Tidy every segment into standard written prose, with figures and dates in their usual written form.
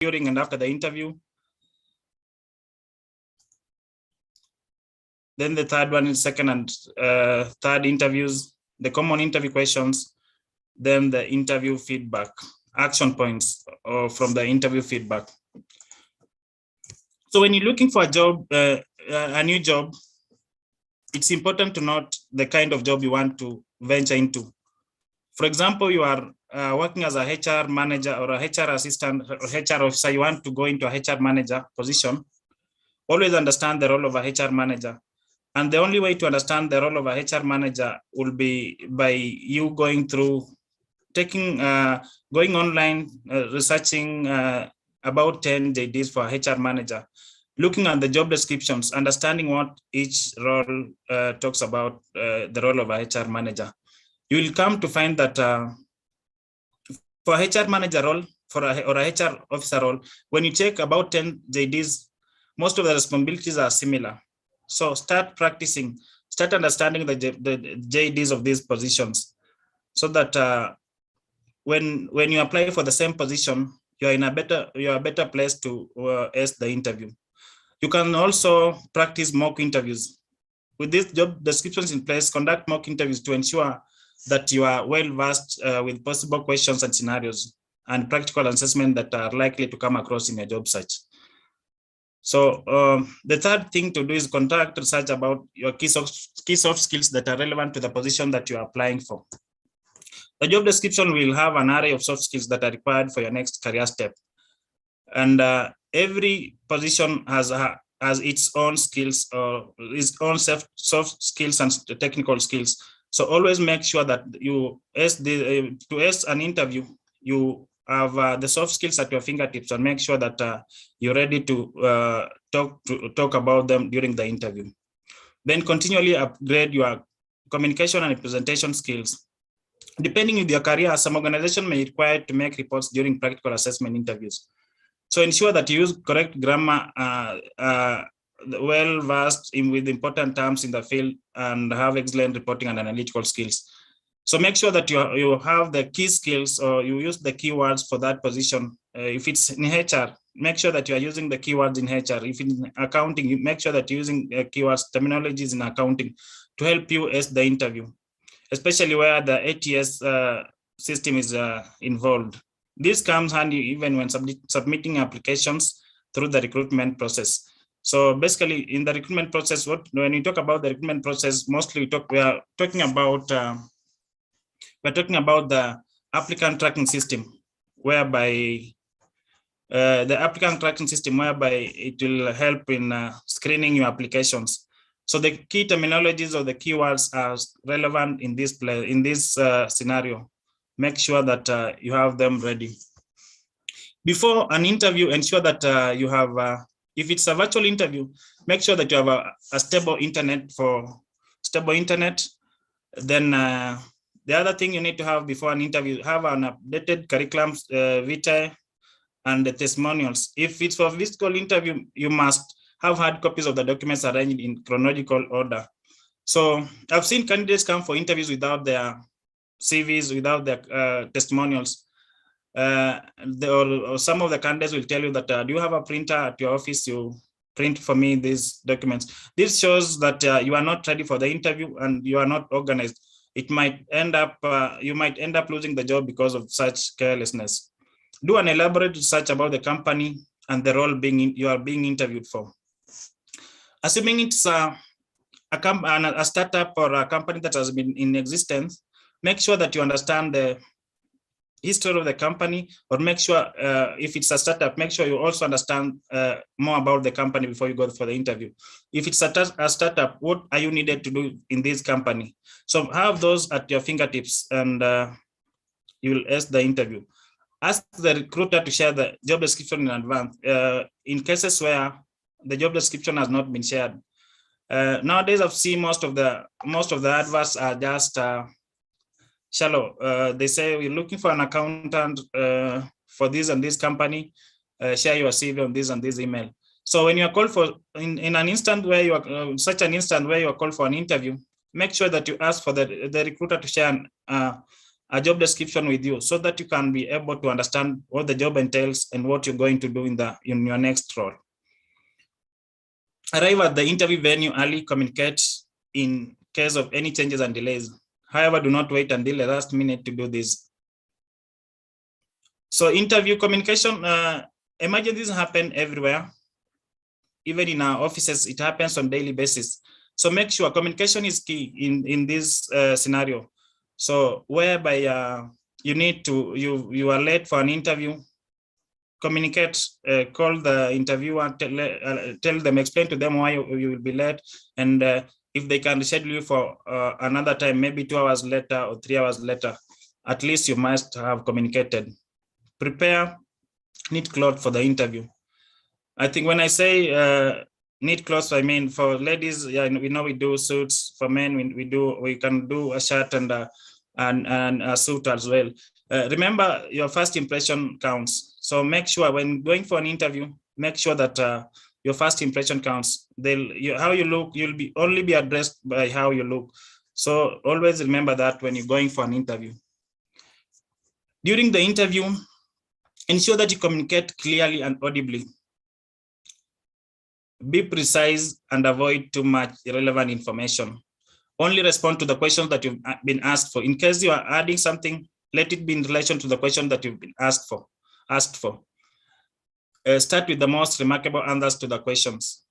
during and after the interview. Then the third one is second and third interviews, the common interview questions, then the interview feedback, action points from the interview feedback. So when you're looking for a job, a new job, it's important to note the kind of job you want to venture into. For example, you are working as a HR manager or a HR assistant or HR officer, you want to go into a HR manager position. Always understand the role of a HR manager. And the only way to understand the role of a HR manager will be by you going through, going online, researching about 10 JDs for a HR manager, looking at the job descriptions, understanding what each role talks about the role of a HR manager. You will come to find that for a HR manager role, or a HR officer role, when you check about 10 JDs, most of the responsibilities are similar. So start practicing, start understanding the JDs of these positions, so that when you apply for the same position, you're a better place to ace the interview. You can also practice mock interviews. With these job descriptions in place, conduct mock interviews to ensure that you are well versed with possible questions and scenarios and practical assessment that are likely to come across in your job search. So the third thing to do is conduct research about your key soft skills that are relevant to the position that you are applying for. The job description will have an array of soft skills that are required for your next career step. And every position has its own skills or its own soft skills and technical skills. So always make sure that you to ace an interview, you have the soft skills at your fingertips, and make sure that you're ready to talk about them during the interview. Then continually upgrade your communication and presentation skills. Depending on your career, some organizations may require to make reports during practical assessment interviews. So ensure that you use correct grammar, well versed with important terms in the field, and have excellent reporting and analytical skills. So make sure that you have the key skills, or you use the keywords for that position. If it's in HR, make sure that you are using the keywords in HR. If in accounting, you make sure that you're using keywords, terminologies in accounting to help you ace the interview, especially where the ATS system is involved. This comes handy even when submitting applications through the recruitment process. So basically, in the recruitment process, when you talk about the recruitment process, mostly we are talking about the applicant tracking system, whereby it will help in screening your applications. So the key terminologies or the keywords are relevant in this scenario. Make sure that you have them ready. Before an interview, ensure that you have, if it's a virtual interview, make sure that you have a stable internet. Then the other thing you need to have before an interview, have an updated curriculum vitae and the testimonials. If it's for physical interview, you must have hard copies of the documents arranged in chronological order. So I've seen candidates come for interviews without their CVs, without their testimonials. Or some of the candidates will tell you that, do you have a printer at your office? You print for me these documents. This shows that you are not ready for the interview and you are not organized. It might end up, you might end up losing the job because of such carelessness. Do an elaborate research about the company and the role you are being interviewed for. Assuming it's a startup or a company that has been in existence, make sure that you understand the history of the company, or make sure if it's a startup, make sure you also understand more about the company before you go for the interview. If it's a startup, what are you needed to do in this company? So have those at your fingertips, and you will ace the interview. Ask the recruiter to share the job description in advance in cases where the job description has not been shared. Nowadays, I've seen most of the adverts are just shallow. They say we're looking for an accountant for this and this company. Share your CV on this and this email. So when you are called for in an instant where you are such an instant where you are called for an interview, make sure that you ask for the recruiter to share a job description with you so that you can be able to understand what the job entails and what you're going to do in your next role. Arrive at the interview venue early, communicate in case of any changes and delays. However, do not wait until the last minute to do this. So interview communication, emergencies happen everywhere. Even in our offices, it happens on a daily basis. So make sure communication is key in this scenario. So whereby you are late for an interview, communicate, call the interviewer, tell them, explain to them why you will be late, and if they can reschedule you for another time, maybe 2 hours later or 3 hours later, at least you must have communicated. Prepare neat clothes for the interview. I think when I say neat clothes, I mean for ladies, yeah, we know we do suits. For men, we can do a shirt and a suit as well. Remember, your first impression counts. So make sure when going for an interview, make sure that your first impression counts. How you look, you'll only be addressed by how you look. So always remember that when you're going for an interview. During the interview, ensure that you communicate clearly and audibly. Be precise and avoid too much irrelevant information. Only respond to the questions that you've been asked for. In case you are adding something, let it be in relation to the question that you've been asked for. Start with the most remarkable answers to the questions.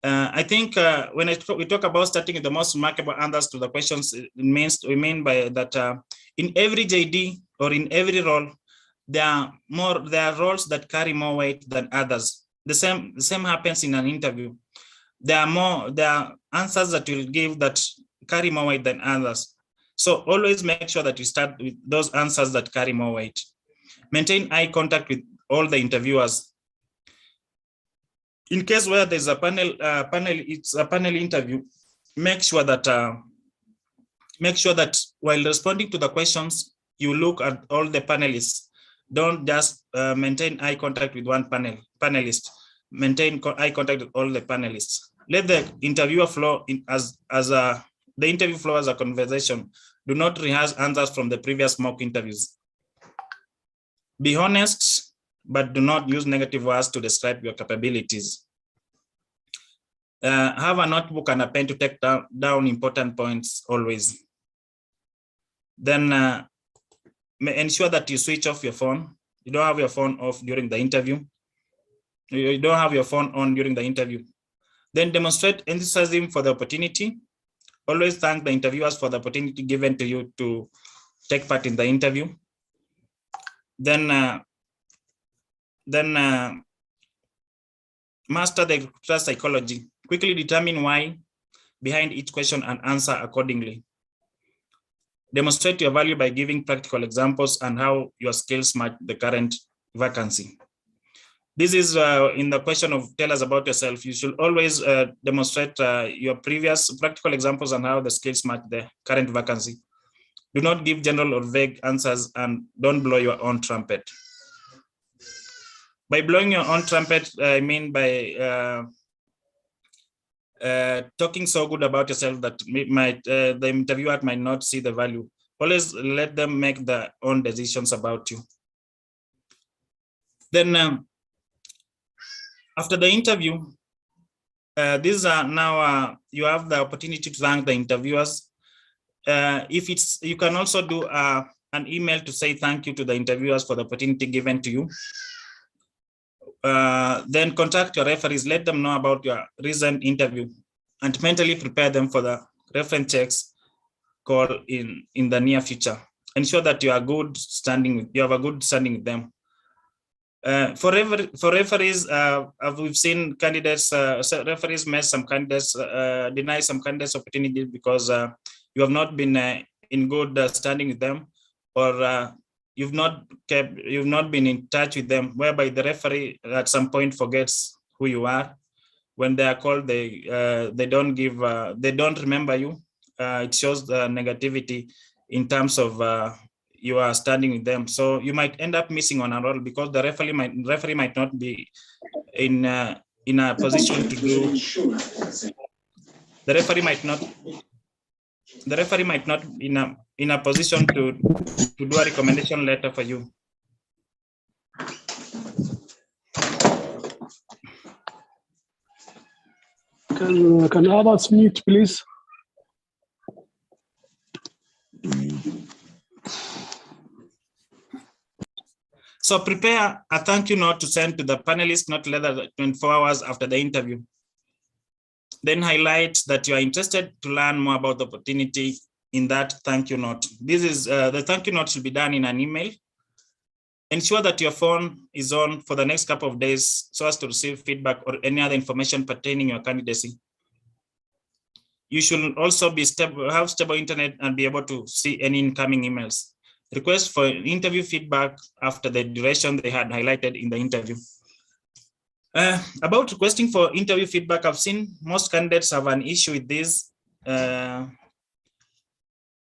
I think when we talk about starting with the most remarkable answers to the questions, we mean by that in every JD or in every role, there are roles that carry more weight than others. The same happens in an interview. There are answers that you'll give that carry more weight than others. So always make sure that you start with those answers that carry more weight. Maintain eye contact with all the interviewers. In case where there's a it's a panel interview, make sure that while responding to the questions, you look at all the panelists. Don't just maintain eye contact with one panelist. Maintain eye contact with all the panelists. Let the interviewer flow the interview flow as a conversation. Do not rehearse answers from the previous mock interviews. Be honest, but do not use negative words to describe your capabilities. Have a notebook and a pen to take down important points always. Then ensure that you switch off your phone. You don't have your phone off during the interview. You don't have your phone on during the interview. Then demonstrate enthusiasm for the opportunity. Always thank the interviewers for the opportunity given to you to take part in the interview. Then master the recruiter psychology. Quickly determine why behind each question and answer accordingly. Demonstrate your value by giving practical examples and how your skills match the current vacancy. This is in the question of tell us about yourself. You should always demonstrate your previous practical examples and how the skills match the current vacancy. Do not give general or vague answers and don't blow your own trumpet. By blowing your own trumpet, I mean by talking so good about yourself that the interviewer might not see the value. Always let them make their own decisions about you. Then after the interview, these are now you have the opportunity to thank the interviewers. You can also do an email to say thank you to the interviewers for the opportunity given to you. Then contact your referees, let them know about your recent interview and mentally prepare them for the reference checks call in the near future. Ensure that you have a good standing with them. For referees, we've seen candidates, referees may some candidates deny some candidates opportunity because you have not been in good standing with them, or you've not been in touch with them, whereby the referee at some point forgets who you are. When they are called, they don't remember you. It shows the negativity in terms of you are standing with them. So you might end up missing on a role because the referee might not be in a position to do. The referee might not in a in a position to do a recommendation letter for you. Can others mute, please? So prepare a thank you note to send to the panelists not later than 24 hours after the interview. Then highlight that you are interested to learn more about the opportunity in that thank you note. This is the thank you note should be done in an email. Ensure that your phone is on for the next couple of days so as to receive feedback or any other information pertaining your candidacy. You should also be have stable internet and be able to see any incoming emails. Request for interview feedback after the duration they had highlighted in the interview. About requesting for interview feedback, I've seen most candidates have an issue with this,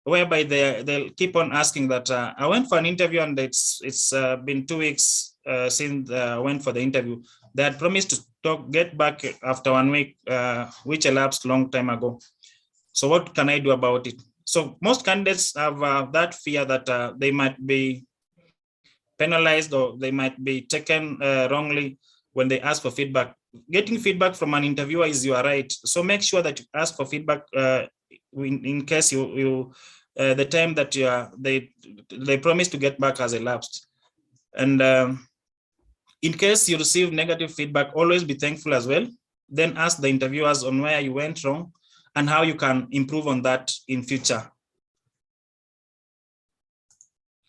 whereby they'll keep on asking that I went for an interview and it's been 2 weeks since I went for the interview. They had promised to get back after 1 week, which elapsed long time ago. So what can I do about it? So most candidates have that fear that they might be penalized or they might be taken wrongly when they ask for feedback. Getting feedback from an interviewer is your right. So make sure that you ask for feedback in case the time that they promise to get back has elapsed. And in case you receive negative feedback, always be thankful as well. Then ask the interviewers on where you went wrong and how you can improve on that in future.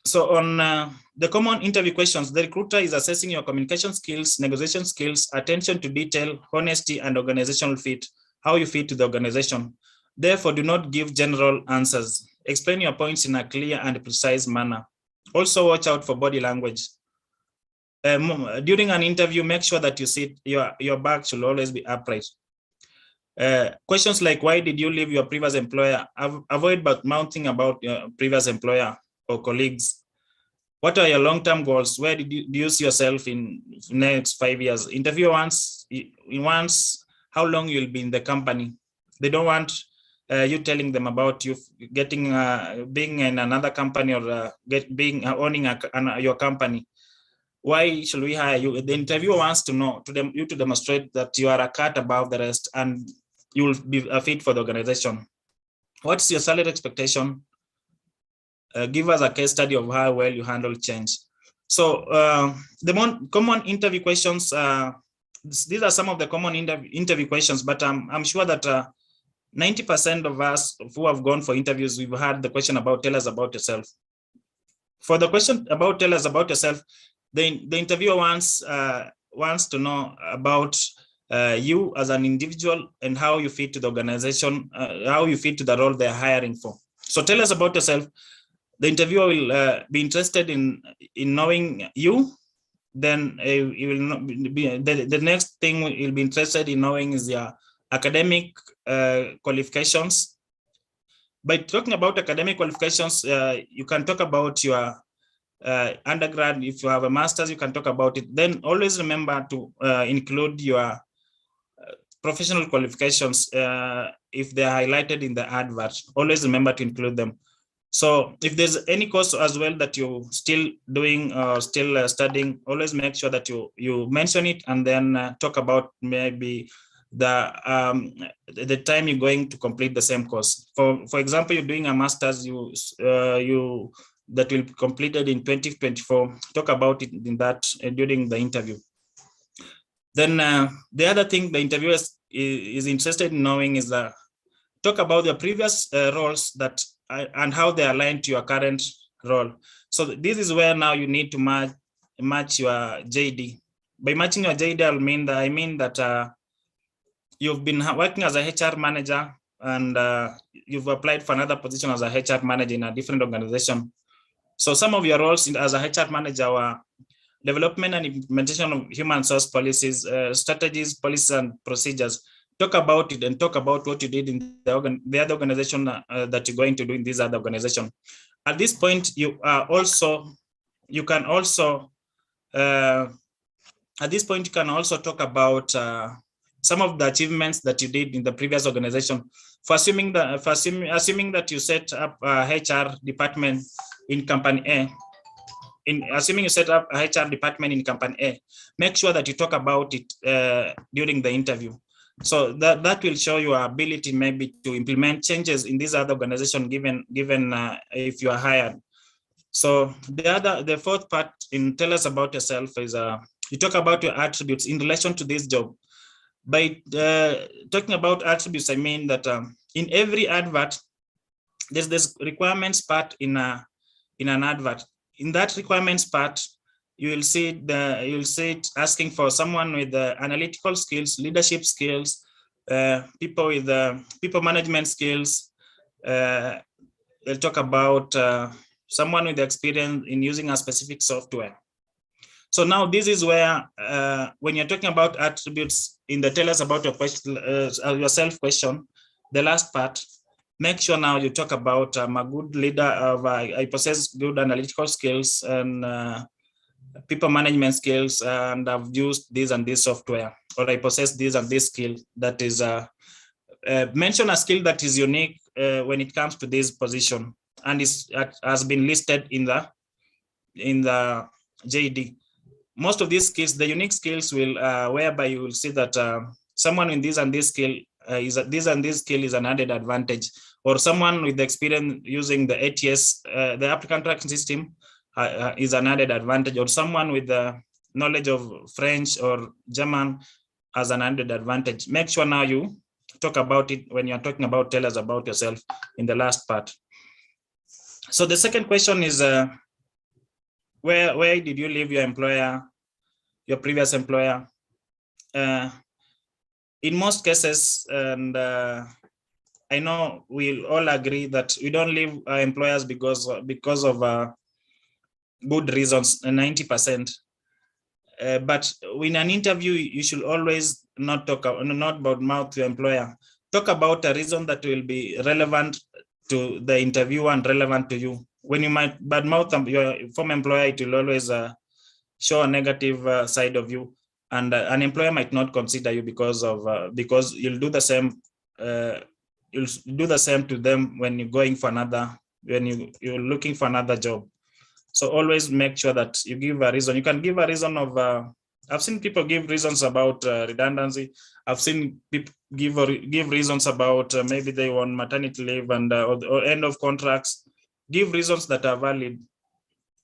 So on the common interview questions, the recruiter is assessing your communication skills, negotiation skills, attention to detail, honesty, and organizational fit, how you fit to the organization. Therefore, do not give general answers. Explain your points in a clear and precise manner. Also, watch out for body language. During an interview, make sure that you sit, your back should always be upright. Questions like, why did you leave your previous employer? Avoid mounting about your previous employer or colleagues. What are your long-term goals? Where do you see yourself in the next 5 years? Interview wants how long you'll be in the company. They don't want you telling them about you getting being in another company or owning your company. Why should we hire you? The interviewer wants to know you to demonstrate that you are a cut above the rest and you will be a fit for the organization. What's your salary expectation? Give us a case study of how well you handle change. So the common interview questions, these are some of the common interview questions, but I'm sure that 90% of us who have gone for interviews, we've had the question about tell us about yourself. For the question about tell us about yourself, the interviewer wants to know about you as an individual and how you fit to the organization, how you fit to the role they're hiring for. So tell us about yourself. The interviewer will be interested in knowing you. Then he will not be, the next thing he'll be interested in knowing is your academic qualifications. By talking about academic qualifications, you can talk about your undergrad. If you have a master's, you can talk about it. Then always remember to include your professional qualifications if they're highlighted in the advert. Always remember to include them. So if there's any course as well that you're still doing or still studying, always make sure that you mention it and then talk about maybe the time you're going to complete the same course. For example, you're doing a master's, that will be completed in 2024. Talk about it in that during the interview. Then the other thing the interviewer is interested in knowing is talk about the previous roles and how they align to your current role. So this is where now you need to match your JD. By matching your JD, I mean that you've been working as a HR manager and you've applied for another position as a HR manager in a different organization. So some of your roles as a HR manager were development and implementation of human resource policies, strategies, policies, and procedures. Talk about it and talk about what you did in the other organization that you're going to do in this other organization. At this point, you can also talk about some of the achievements that you did in the previous organization. Assuming that you set up a HR department in company A, assuming you set up a HR department in company A, make sure that you talk about it during the interview. So that will show your ability maybe to implement changes in this other organization given if you are hired. So the fourth part in tell us about yourself is you talk about your attributes in relation to this job. By talking about attributes, I mean that in every advert, there's this requirements part in an advert. In that requirements part, you will see it asking for someone with analytical skills, leadership skills, people with people management skills. They'll talk about someone with experience in using a specific software. So now this is where when you're talking about attributes in the tell us about your question, yourself question, the last part, make sure now you talk about I'm a good leader of I possess good analytical skills and people management skills, and I've used this and this software, or I possess this and this skill. That is mention a skill that is unique when it comes to this position and has been listed in the JD. Most of these skills, the unique skills will whereby you will see that someone in this and this skill this and this skill is an added advantage, or someone with the experience using the ATS, the applicant tracking system, is an added advantage, or someone with the knowledge of French or German as an added advantage. Make sure now you talk about it when you're talking about tell us about yourself in the last part. So the second question is, where did you leave your employer, your previous employer? In most cases, and I know we'll all agree that we don't leave our employers because of good reasons, 90%. But in an interview, you should always not about mouth your employer. Talk about a reason that will be relevant to the interviewer and relevant to you. When you might badmouth your former employer, it will always show a negative side of you, and an employer might not consider you because you'll do the same. You'll do the same to them when you're going for you're looking for another job. So always make sure that you give a reason. You can give a reason of, I've seen people give reasons about redundancy. I've seen people give reasons about maybe they want maternity leave and or end of contracts. Give reasons that are valid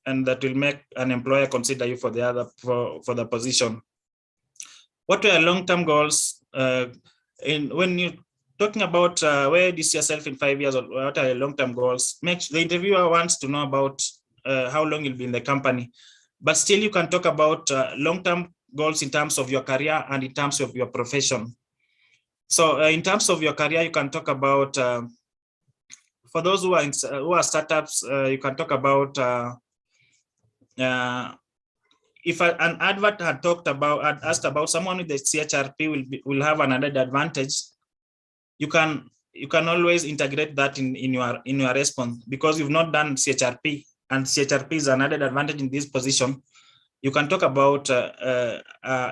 and that will make an employer consider you for the position. What are your long-term goals? When you're talking about where do you see yourself in 5 years, or what are your long-term goals? The interviewer wants to know about how long you'll be in the company, but still you can talk about long-term goals in terms of your career and in terms of your profession. So in terms of your career, you can talk about, for those who are startups, you can talk about if an advert had asked about someone with the CHRP will have an added advantage, you can always integrate that in your response, because you've not done CHRP. And CHRP is an added advantage in this position. You can talk about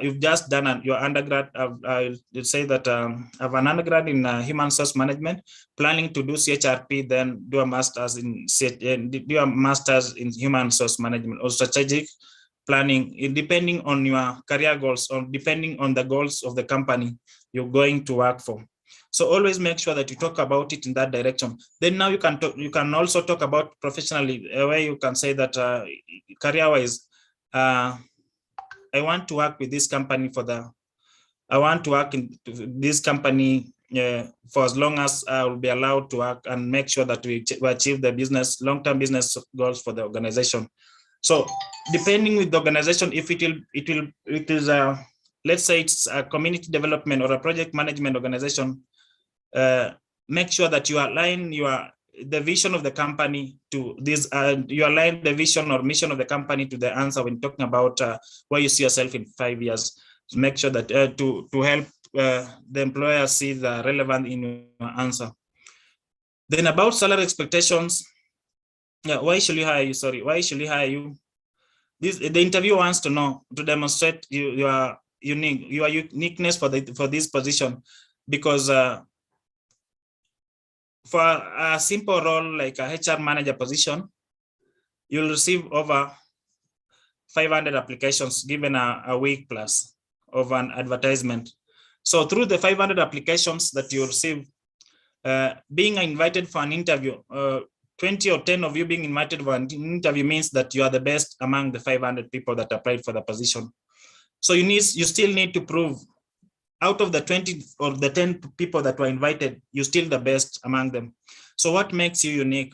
you've just done your undergrad. I'll say that I have an undergrad in human resource management, planning to do CHRP, then do a master's in human resource management or strategic planning, depending on your career goals or depending on the goals of the company you're going to work for. So always make sure that you talk about it in that direction. Then now you can also talk about professionally, where you can say that career-wise, I want to work with this company I want to work in this company for as long as I will be allowed to work, and make sure that we achieve the long-term business goals for the organization. So depending with the organization, if it is let's say it's a community development or a project management organization, make sure that you align the vision of the company to this, you align the vision or mission of the company to the answer when talking about where you see yourself in 5 years. So make sure that to help the employer see the relevant in your answer. Then about salary expectations, why should you hire you? The interviewer wants to know, to demonstrate your uniqueness for this position, because for a simple role like a HR manager position, you'll receive over 500 applications given a week plus of an advertisement. So through the 500 applications that you receive, being invited for an interview, 20 or 10 of you being invited for an interview means that you are the best among the 500 people that applied for the position. So you still need to prove, out of the 20 or the 10 people that were invited, you're still the best among them. So what makes you unique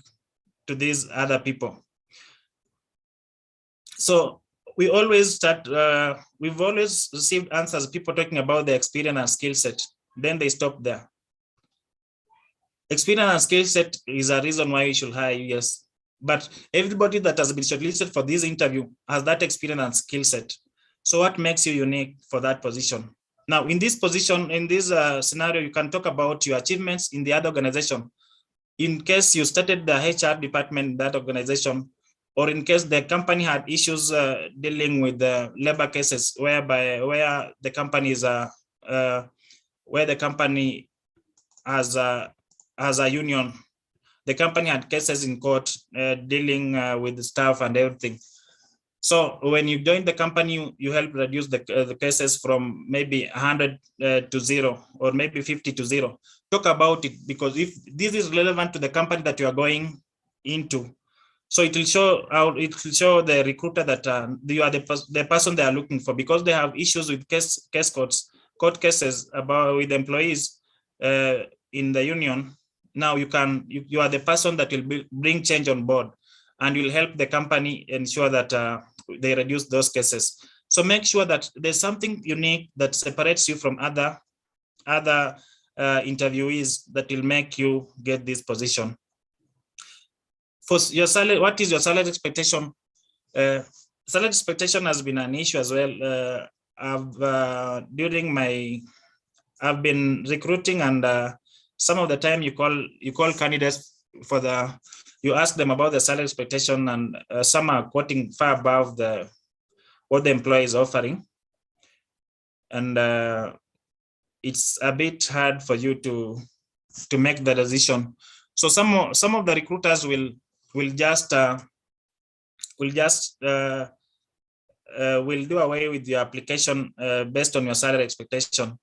to these other people? So we always start, we've always received answers, people talking about their experience and skill set, then they stop there. Experience and skill set is a reason why we should hire you, yes. But everybody that has been shortlisted for this interview has that experience and skill set. So what makes you unique for that position? Now, in this position, in this scenario, you can talk about your achievements in the other organization. In case you started the HR department in that organization, or in case the company had issues dealing with the labor cases, where the company is where the company has a union, the company had cases in court dealing with the staff and everything. So when you join the company, you help reduce the cases from maybe 100 to 0, or maybe 50 to 0. Talk about it, because if this is relevant to the company that you are going into, so it will show the recruiter that you are the person they are looking for, because they have issues with court cases with employees in the union. Now you are the person that will bring change on board, and will help the company ensure that they reduce those cases. So make sure that there's something unique that separates you from other interviewees that will make you get this position. For your salary, what is your salary expectation? Salary expectation has been an issue as well. I've been recruiting, and some of the time you call candidates you ask them about the salary expectation, and some are quoting far above what the employer is offering, and it's a bit hard for you to make the decision. So some of the recruiters will do away with your application based on your salary expectation.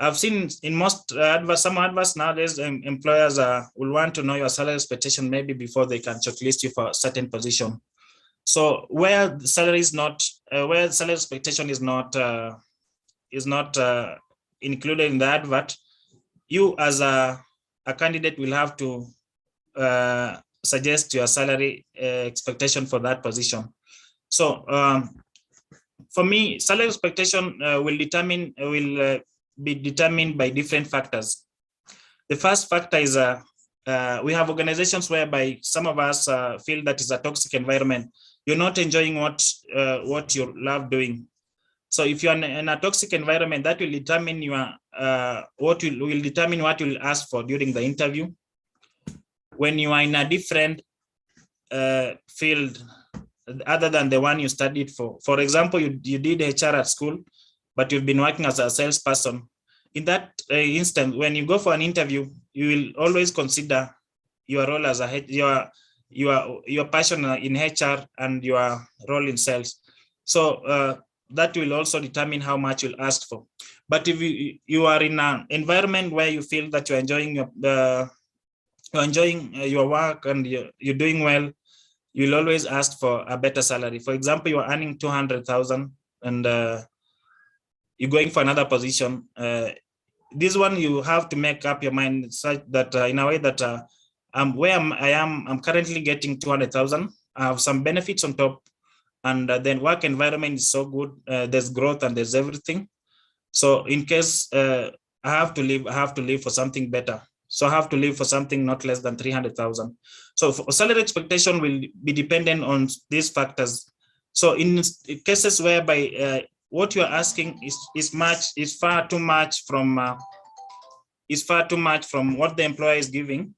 I've seen in most some adverts nowadays, employers will want to know your salary expectation maybe before they can shortlist you for a certain position. So where salary expectation is not included in the advert, you as a candidate will have to suggest your salary expectation for that position. So for me, salary expectation will be determined by different factors. The first factor is we have organizations whereby some of us feel that is a toxic environment. You're not enjoying what you love doing. So if you're in a toxic environment, that will determine what you'll ask for during the interview. When you are in a different field other than the one you studied for example, you did HR at school, but you've been working as a salesperson. In that instance, when you go for an interview, you will always consider your role as your passion in HR and your role in sales. So that will also determine how much you'll ask for. But if you are in an environment where you feel that you're enjoying your work and you're doing well, you'll always ask for a better salary. For example, you're earning 200,000 and you're going for another position. This one you have to make up your mind such that in a way that I'm currently getting 200,000. I have some benefits on top, and then work environment is so good. There's growth and there's everything. So in case I have to leave for something better. So I have to leave for something not less than 300,000. So salary expectation will be dependent on these factors. So in cases whereby what you are asking is far too much from what the employer is giving,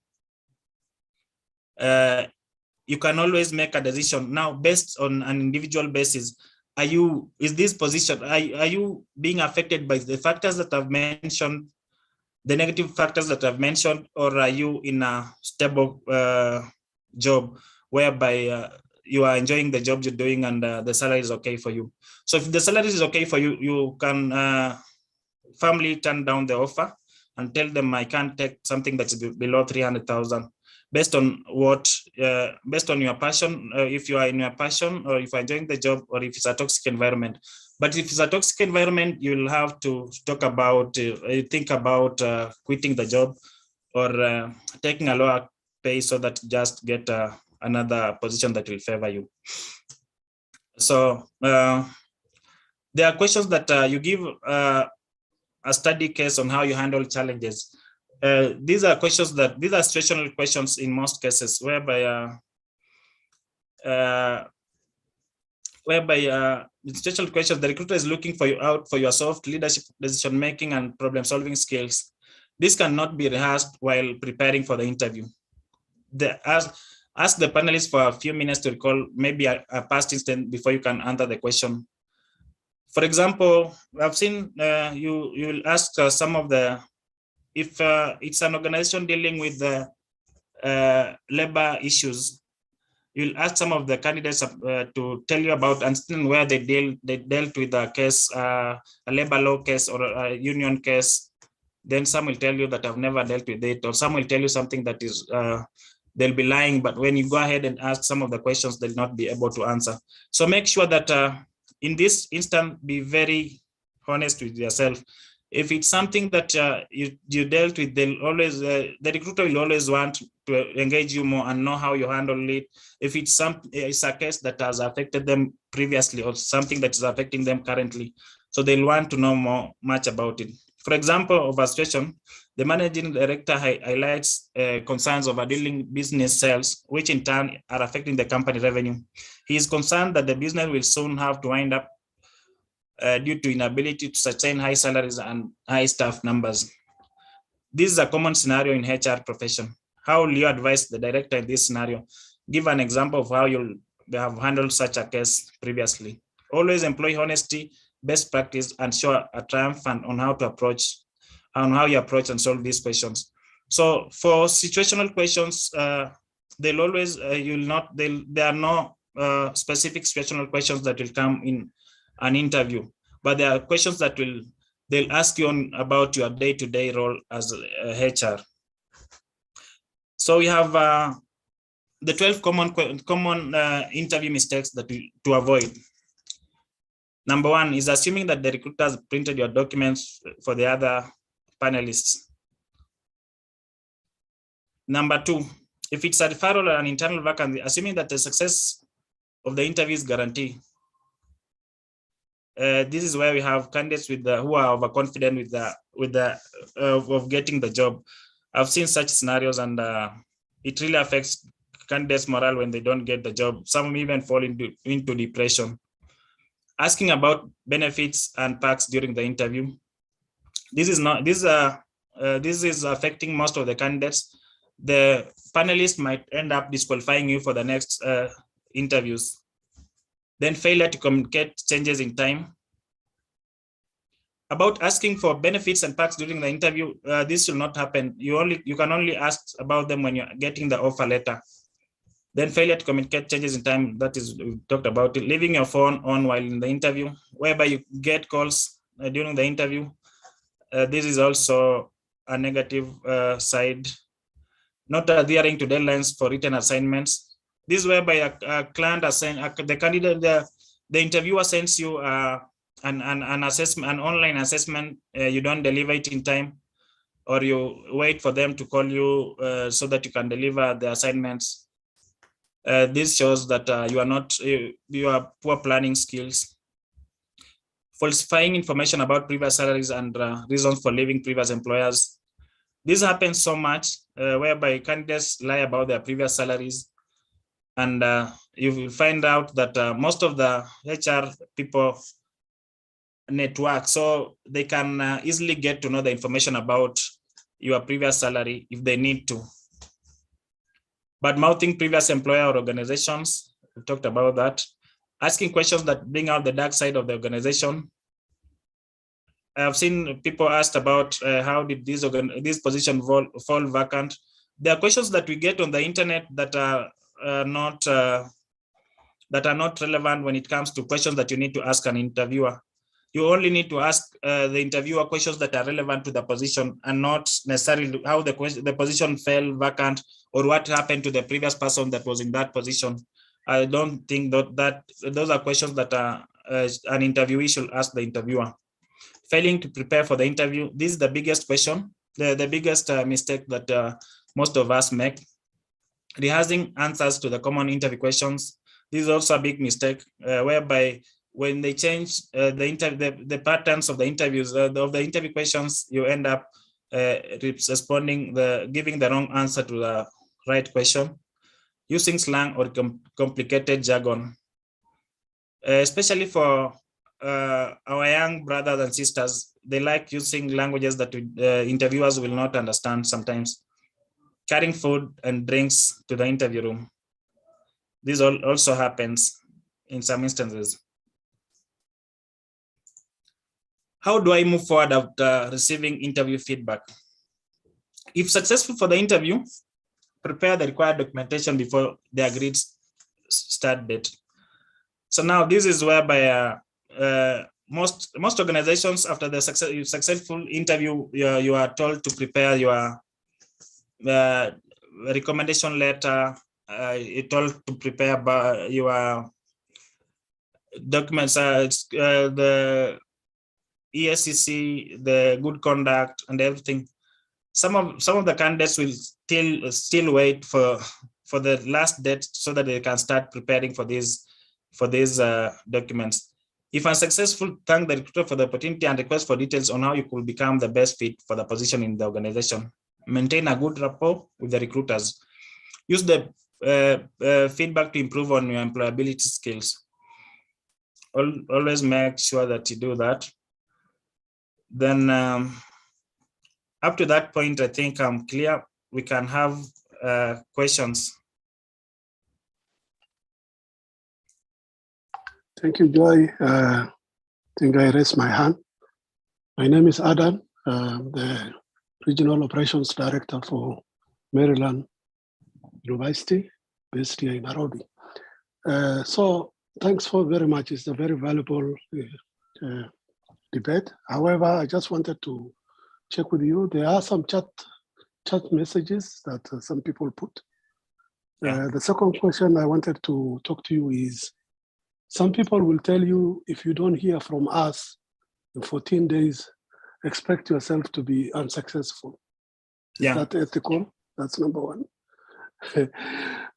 you can always make a decision now based on an individual basis. is this position, are you being affected by the factors that I've mentioned, the negative factors that I've mentioned, or are you in a stable job whereby you are enjoying the job you're doing and the salary is okay for you? So if the salary is okay for you, you can firmly turn down the offer and tell them I can't take something that's below 300,000 based on what, based on your passion, if you are in your passion, or if you're enjoying the job, or if it's a toxic environment. But if it's a toxic environment, you'll have to talk about, think about quitting the job or taking a lower pay so that just get another position that will favor you. So there are questions that you give a study case on how you handle challenges. These are questions that, these are situational questions in most cases, whereby situational questions, the recruiter is looking for you out for your soft leadership, decision making, and problem solving skills. This cannot be rehearsed while preparing for the interview. Ask the panelists for a few minutes to recall maybe a past instance before you can answer the question. For example, I've seen you will ask some of the, if it's an organization dealing with the labor issues, you'll ask some of the candidates to tell you about and where they dealt with a case, a labor law case or a union case. Then some will tell you that I've never dealt with it, or some will tell you something that is, they'll be lying, but when you go ahead and ask some of the questions, they'll not be able to answer. So make sure that in this instance, be very honest with yourself. If it's something that you dealt with, they'll always, the recruiter will always want to engage you more and know how you handle it. If it's a case that has affected them previously or something that is affecting them currently, so they'll want to know much about it. For example, of a situation, the managing director highlights concerns over dealing business sales, which in turn are affecting the company revenue. He is concerned that the business will soon have to wind up due to inability to sustain high salaries and high staff numbers. This is a common scenario in HR profession. How will you advise the director in this scenario? Give an example of how you'll have handled such a case previously. Always employ honesty, best practice, and show a triumph on how to approach, on how you approach and solve these questions. So for situational questions, they'll always, there are no specific situational questions that will come in an interview, but there are questions that they'll ask you about your day-to-day role as HR. So we have the 12 common interview mistakes that to avoid. Number one is assuming that the recruiter has printed your documents for the other panelists. Number two, if it's a referral or an internal vacancy, assuming that the success of the interview is guaranteed. This is where we have candidates who are overconfident of getting the job. I've seen such scenarios, and it really affects candidates' morale when they don't get the job. Some even fall into depression. Asking about benefits and perks during the interview. This is affecting most of the candidates. The panelists might end up disqualifying you for the next interviews. Then failure to communicate changes in time. About asking for benefits and perks during the interview, this will not happen. You can only ask about them when you're getting the offer letter. Then failure to communicate changes in time, that is, we talked about it. Leaving your phone on while in the interview, whereby you get calls during the interview. This is also a negative side. Not adhering to deadlines for written assignments. This is whereby a client the candidate, the interviewer sends you an assessment, an online assessment. You don't deliver it in time, or you wait for them to call you so that you can deliver the assignments. This shows that you are poor planning skills. Falsifying information about previous salaries and reasons for leaving previous employers. This happens so much whereby candidates lie about their previous salaries, and you will find out that most of the HR people network, so they can easily get to know the information about your previous salary if they need to. But mouthing previous employer or organizations, we talked about that. asking questions that bring out the dark side of the organization. I've seen people asked about how did this position fall vacant. There are questions that we get on the internet that are not relevant when it comes to questions that you need to ask an interviewer. You only need to ask the interviewer questions that are relevant to the position and not necessarily how the position fell vacant or what happened to the previous person that was in that position. I don't think that those are questions that an interviewee should ask the interviewer. Failing to prepare for the interview, this is the biggest question, the biggest mistake that most of us make. Rehearsing answers to the common interview questions. This is also a big mistake, whereby when they change the patterns of the interviews, of the interview questions, you end up giving the wrong answer to the right question, using slang or complicated jargon, especially for our young brothers and sisters. They like using languages that interviewers will not understand sometimes. Carrying food and drinks to the interview room. This also happens in some instances. How do I move forward after receiving interview feedback? If successful for the interview, prepare the required documentation before the agreed start date. So now this is whereby most organizations, after the successful interview, you are told to prepare your recommendation letter. You're told to prepare your documents, the ESCC, the good conduct, and everything. Some of the candidates will still wait for the last date so that they can start preparing for these documents. If unsuccessful, thank the recruiter for the opportunity and request for details on how you could become the best fit for the position in the organization. Maintain a good rapport with the recruiters. Use the feedback to improve on your employability skills. Always make sure that you do that. Then up to that point, I think I'm clear. We can have questions. Thank you, Joy. I think I raised my hand. My name is Adam, the Regional Operations Director for Maryland University, based here in Nairobi. So thanks very much. It's a very valuable debate. However, I just wanted to check with you. There are some chat messages that some people put. The second question I wanted to talk to you is, some people will tell you, if you don't hear from us in 14 days, expect yourself to be unsuccessful. Is that ethical? That's number one.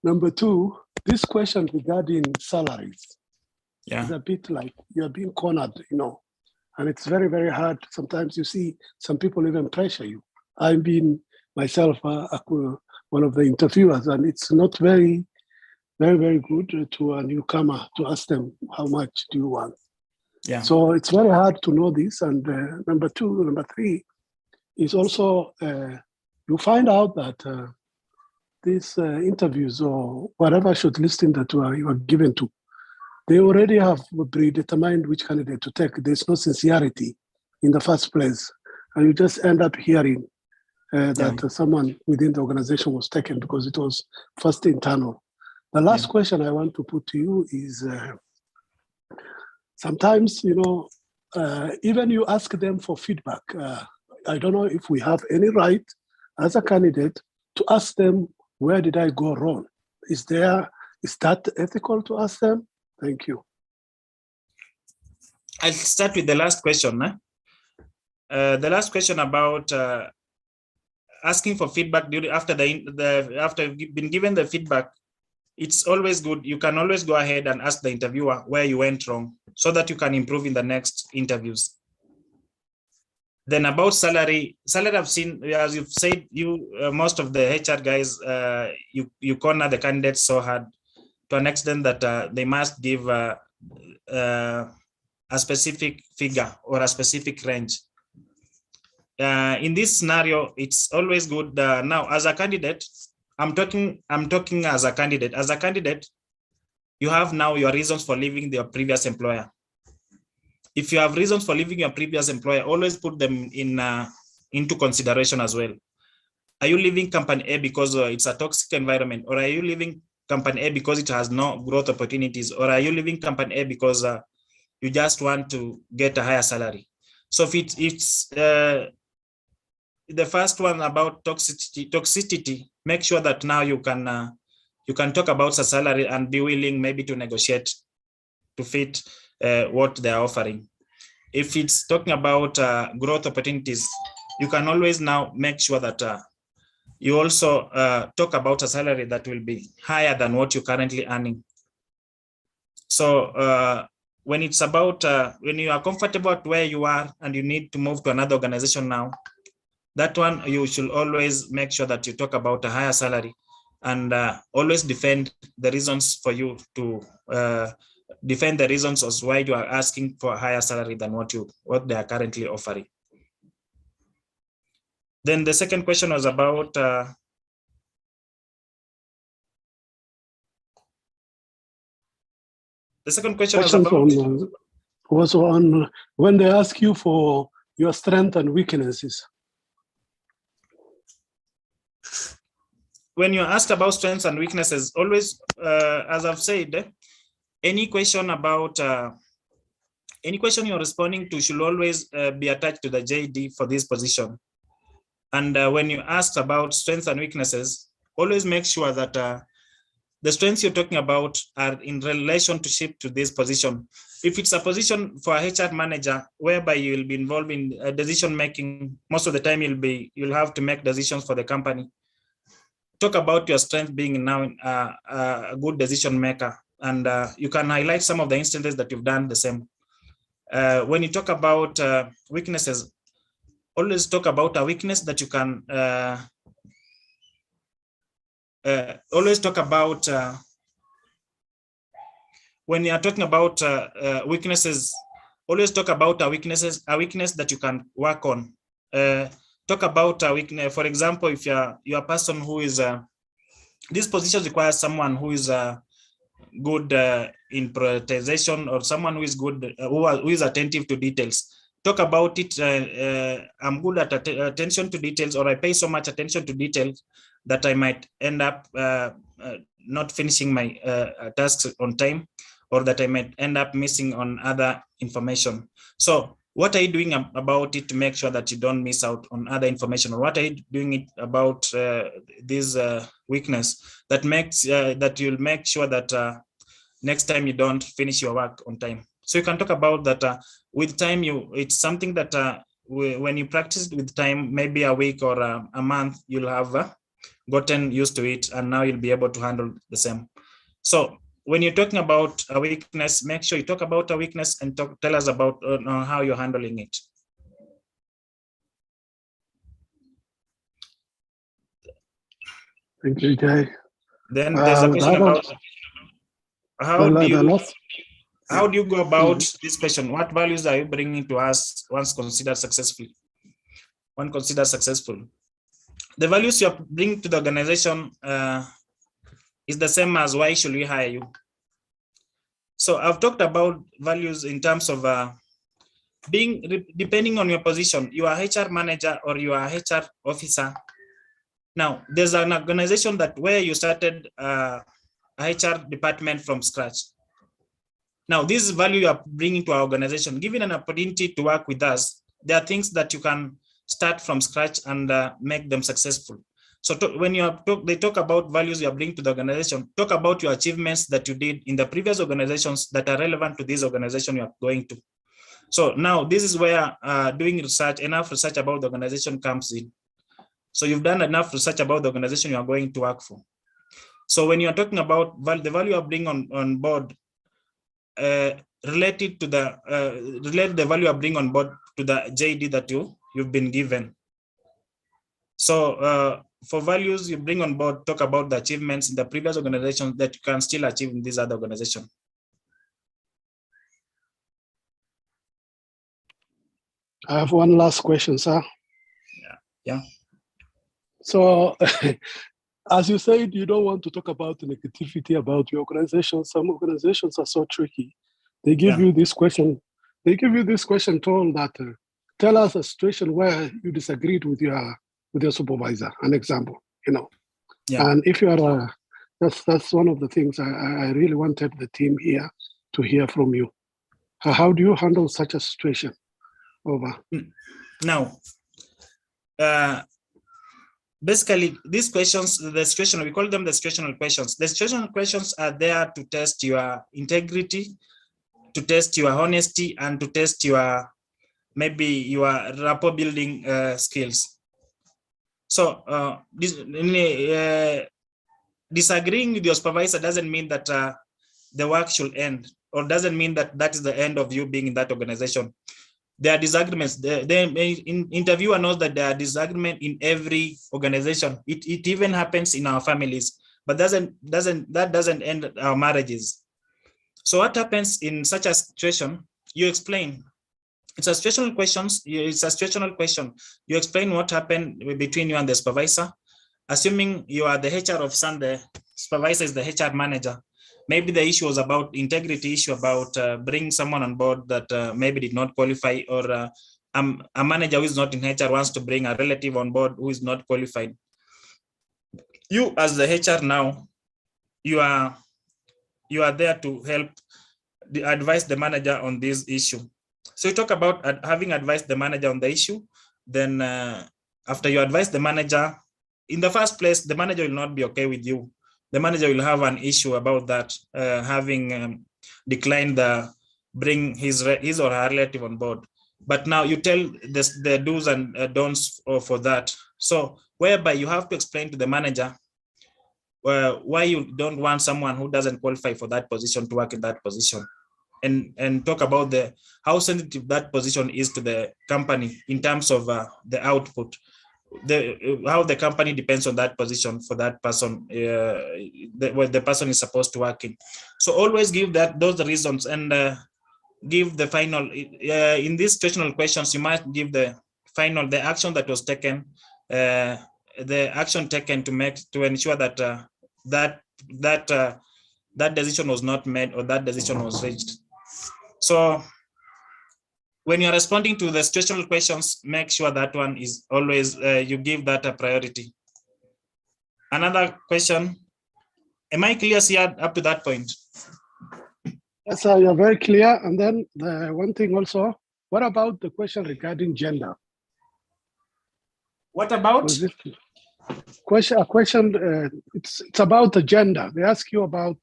Number two, this question regarding salaries is a bit like you're being cornered, and it's very, very hard. Sometimes you see some people even pressure you. I've been myself one of the interviewers, and it's not very, very, very good to a newcomer to ask them, how much do you want? So it's very hard to know this. And number three is also, you find out that these interviews or whatever shortlisting that you are given to, they already have predetermined which candidate to take. There's no sincerity in the first place. And you just end up hearing that someone within the organization was taken because it was first internal. The last question I want to put to you is, sometimes, even you ask them for feedback. I don't know if we have any right as a candidate to ask them, where did I go wrong? Is that ethical to ask them? Thank you. I'll start with the last question. The last question about asking for feedback after you've been given the feedback. It's always good. You can always go ahead and ask the interviewer where you went wrong so that you can improve in the next interviews. Then about salary I've seen, as you've said, most of the HR guys, you corner the candidates so hard to an extent that they must give a specific figure or a specific range. In this scenario, it's always good. Now, as a candidate, I'm talking as a candidate. As a candidate, you have now your reasons for leaving your previous employer. If you have reasons for leaving your previous employer, always put them into consideration as well. Are you leaving company A because it's a toxic environment, or are you leaving company A because it has no growth opportunities, or are you leaving company A because you just want to get a higher salary? So if it's the first one about toxicity, make sure that now you can talk about the salary and be willing maybe to negotiate to fit what they're offering. If it's talking about growth opportunities, you can always now make sure that you also talk about a salary that will be higher than what you're currently earning. So when it's about, when you are comfortable at where you are and you need to move to another organization now, that one you should always make sure that you talk about a higher salary and always defend the reasons for you to defend the reasons as why you are asking for a higher salary than what they are currently offering. Then the second question was about the second question was on when they ask you for your strengths and weaknesses. When you're asked about strengths and weaknesses, always, as I've said, any question about any question you're responding to should always be attached to the JD for this position. And when you ask about strengths and weaknesses, always make sure that the strengths you're talking about are in relationship to this position. If it's a position for a HR manager, whereby you will be involved in decision making, most of the time you'll have to make decisions for the company. Talk about your strength being now a good decision maker, and you can highlight some of the instances that you've done the same. When you talk about weaknesses, always talk about a weakness that you can always talk about when you are talking about weaknesses, always talk about a weakness that you can work on. Talk about a weakness. For example, if you're a person who is this position requires someone who is good in prioritization, or someone who is good who is attentive to details. Talk about it. I'm good at attention to details, or I pay so much attention to details that I might end up not finishing my tasks on time, or that I might end up missing on other information. So what are you doing about it to make sure that you don't miss out on other information? Or what are you doing it about this weakness that makes that you'll make sure that next time you don't finish your work on time? So you can talk about that with time. It's something that when you practice with time, maybe a week or a month, you'll have gotten used to it, and now you'll be able to handle the same. So when you're talking about a weakness, make sure you talk about a weakness and tell us about how you're handling it. Thank you, Jay. Then there's a question about how do you go about this question? What values are you bringing to us once considered successful? One considered successful. The values you bring to the organization is the same as why should we hire you. So I've talked about values in terms of depending on your position, you are HR manager or you are HR officer. Now there's an organization that where you started a HR department from scratch. Now this value you are bringing to our organization, given an opportunity to work with us, there are things that you can start from scratch and make them successful. So when they talk about values you are bringing to the organization, talk about your achievements that you did in the previous organizations that are relevant to this organization you are going to. So now this is where doing research, enough research about the organization comes in. So you've done enough research about the organization you are going to work for. So when you're talking about the value you bring on board, related to the value you bring on board to the JD that you've been given. So for values you bring on board, talk about the achievements in the previous organization that you can still achieve in this other organization. I have one last question, sir. Yeah. So as you said, you don't want to talk about the negativity about your organization. Some organizations are so tricky. They give you this question. They give you this question told that tell us a situation where you disagreed with your supervisor. An example, you know. Yeah. And if you are, that's one of the things I really wanted the team here to hear from you. How do you handle such a situation? Over. Now, basically, these questions, the situation, we call them the situational questions. The situational questions are there to test your integrity, to test your honesty, and to test your, maybe your rapport building skills. So disagreeing with your supervisor doesn't mean that the work should end, or doesn't mean that that is the end of you being in that organization. There are disagreements. Interviewer knows that there are disagreements in every organization. It even happens in our families, but that doesn't end our marriages. So what happens in such a situation? You explain. It's a situational questions. It's a situational question. You explain what happened between you and the supervisor. Assuming you are the HR officer, the supervisor is the HR manager. Maybe the issue was about integrity issue, about bringing someone on board that maybe did not qualify, or a manager who is not in HR wants to bring a relative on board who is not qualified. You as the HR now, you are there to help advise the manager on this issue. So you talk about having advised the manager on the issue. Then after you advise the manager, in the first place, the manager will not be okay with you. The manager will have an issue about that, having declined bring his or her relative on board. But now you tell the do's and don'ts for that. So whereby you have to explain to the manager why you don't want someone who doesn't qualify for that position to work in that position, and talk about how sensitive that position is to the company in terms of the output. How the company depends on that position for that person, where the person is supposed to work in. So always give those reasons, and give the final. In these situational questions, you might give the action that was taken, the action taken to ensure that that decision was not made, or that decision was reached. So when you're responding to the situational questions, make sure that one is always, you give that a priority. Another question, am I clear here up to that point? Yes, sir, you're very clear. And then the one thing also, what about the question regarding gender? What about? It's about the gender. They ask you about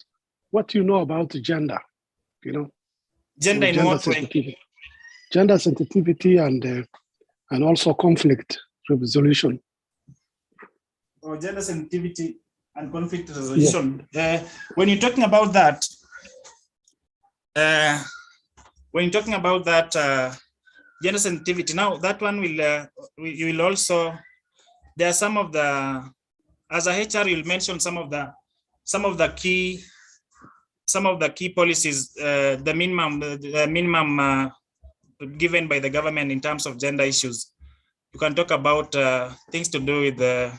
what you know about the gender, you know. Gender in what way? Gender sensitivity and also conflict resolution. Or gender sensitivity and conflict resolution. Yeah. When you're talking about that, gender sensitivity, now that one you will also, there are some of the, as a HR, you'll mention some of the key policies, the minimum given by the government in terms of gender issues. You can talk about things to do with the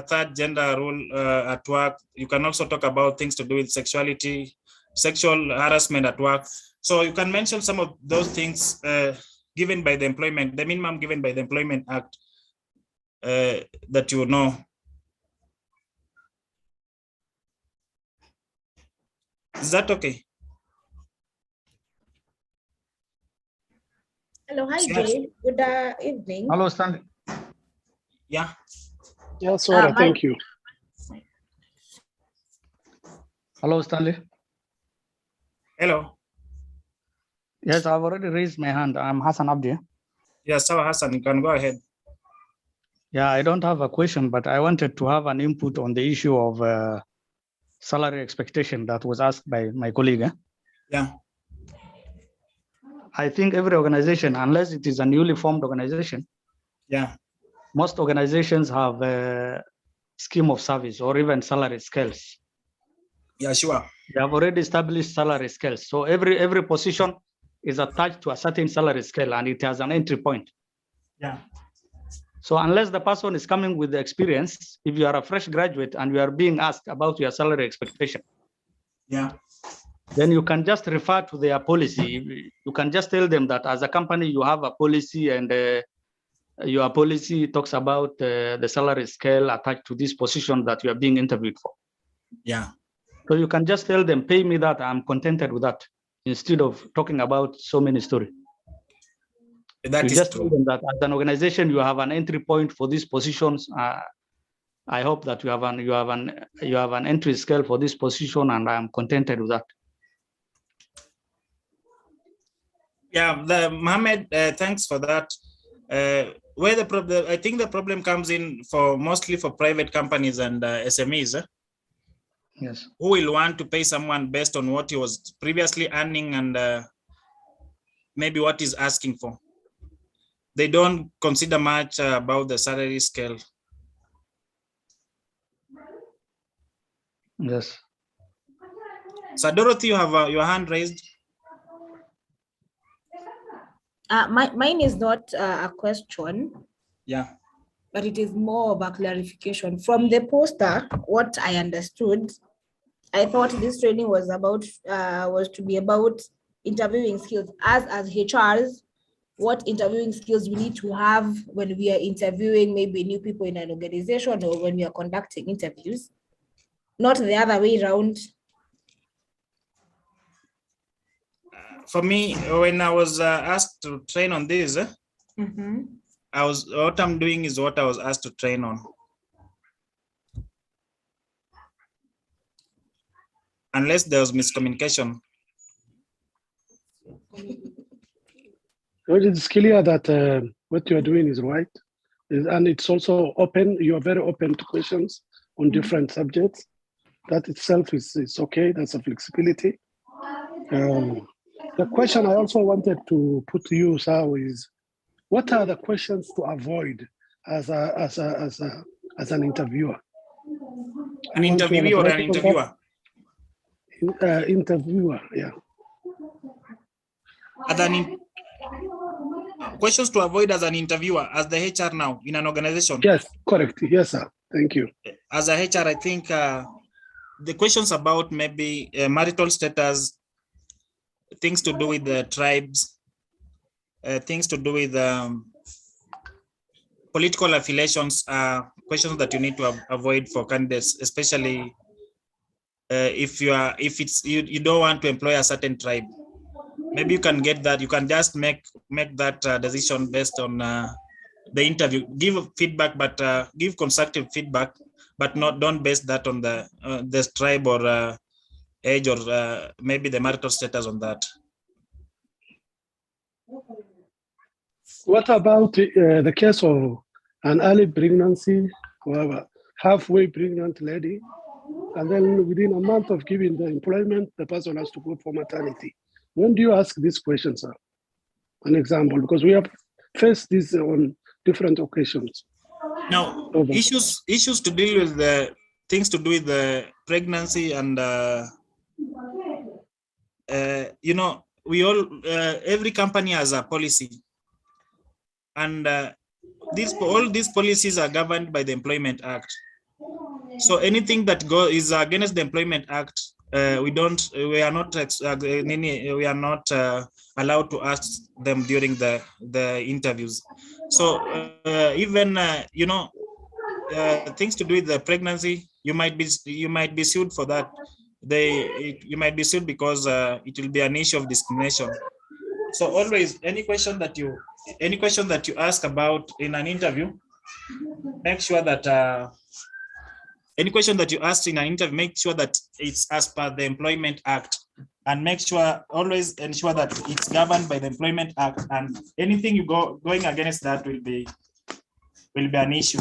third gender role at work. You can also talk about things to do with sexuality, sexual harassment at work. So you can mention some of those things given by the employment, the minimum given by the Employment Act that you know. Is that okay? Hello, hi Jay. Good evening. Hello, Stanley. Yeah. Yeah, sorry, thank you. Hello, Stanley. Hello. Yes, I've already raised my hand. I'm Hassan Abdi. Yes, so Hassan, you can go ahead. Yeah, I don't have a question, but I wanted to have an input on the issue of salary expectation that was asked by my colleague. Yeah. I think every organization, unless it is a newly formed organization, yeah, most organizations have a scheme of service or even salary scales. Yeah, sure. They have already established salary scales. So every position is attached to a certain salary scale and it has an entry point. Yeah. So unless the person is coming with the experience, if you are a fresh graduate and you are being asked about your salary expectation, Yeah. then you can just refer to their policy. You can just tell them that as a company, you have a policy, and your policy talks about the salary scale attached to this position that you are being interviewed for. Yeah. So you can just tell them, pay me that, I'm contented with that, instead of talking about so many stories. That you is just true. tell them that as an organization, you have an entry point for these positions. I hope that you have an entry scale for this position, and I am contented with that. Yeah, Mohammed, thanks for that. Where the problem, I think the problem comes in mostly for private companies and SMEs. Yes. Who will want to pay someone based on what he was previously earning and maybe what he's asking for. They don't consider much about the salary scale. Yes. So Dorothy, you have your hand raised. Mine is not a question. Yeah. But it is more of a clarification. From the poster, what I understood, I thought this training was to be about interviewing skills. As HRs, what interviewing skills we need to have when we are interviewing maybe new people in an organization or when we are conducting interviews, not the other way around. For me, when I was asked to train on this, what I'm doing is what I was asked to train on. Unless there was miscommunication. It's clear that what you are doing is right. And it's also open. You are very open to questions on different subjects. That itself is okay. That's a flexibility. The question I also wanted to put to you, Sao, is what are the questions to avoid as an interviewer? An interviewee or an interviewer? Interviewer, yeah. Questions to avoid as an interviewer, as the HR now in an organization? Yes, correct. Yes, sir. Thank you. As a HR, I think the questions about maybe marital status, things to do with the tribes, things to do with political affiliations are questions that you need to avoid for candidates, especially if you don't want to employ a certain tribe. Maybe you can get that. You can just make that decision based on the interview. Give feedback, but give constructive feedback, but don't base that on the tribe or age or maybe the marital status on that. What about the case of an early pregnancy, or halfway pregnant lady, and then within a month of giving the employment, the person has to go for maternity? When do you ask these questions, sir? An example, because we have faced this on different occasions. Now, issues to deal with the things to do with the pregnancy and we all every company has a policy, and all these policies are governed by the Employment Act. So anything that is against the Employment Act, we are not allowed to ask them during the interviews. So even things to do with the pregnancy, you might be sued for that. You might be sued because it will be an issue of discrimination. So always any question that you ask about in an interview, make sure that any question that you ask in an interview, make sure that it's as per the Employment Act, and always ensure that it's governed by the Employment Act, and anything you going against that will be an issue.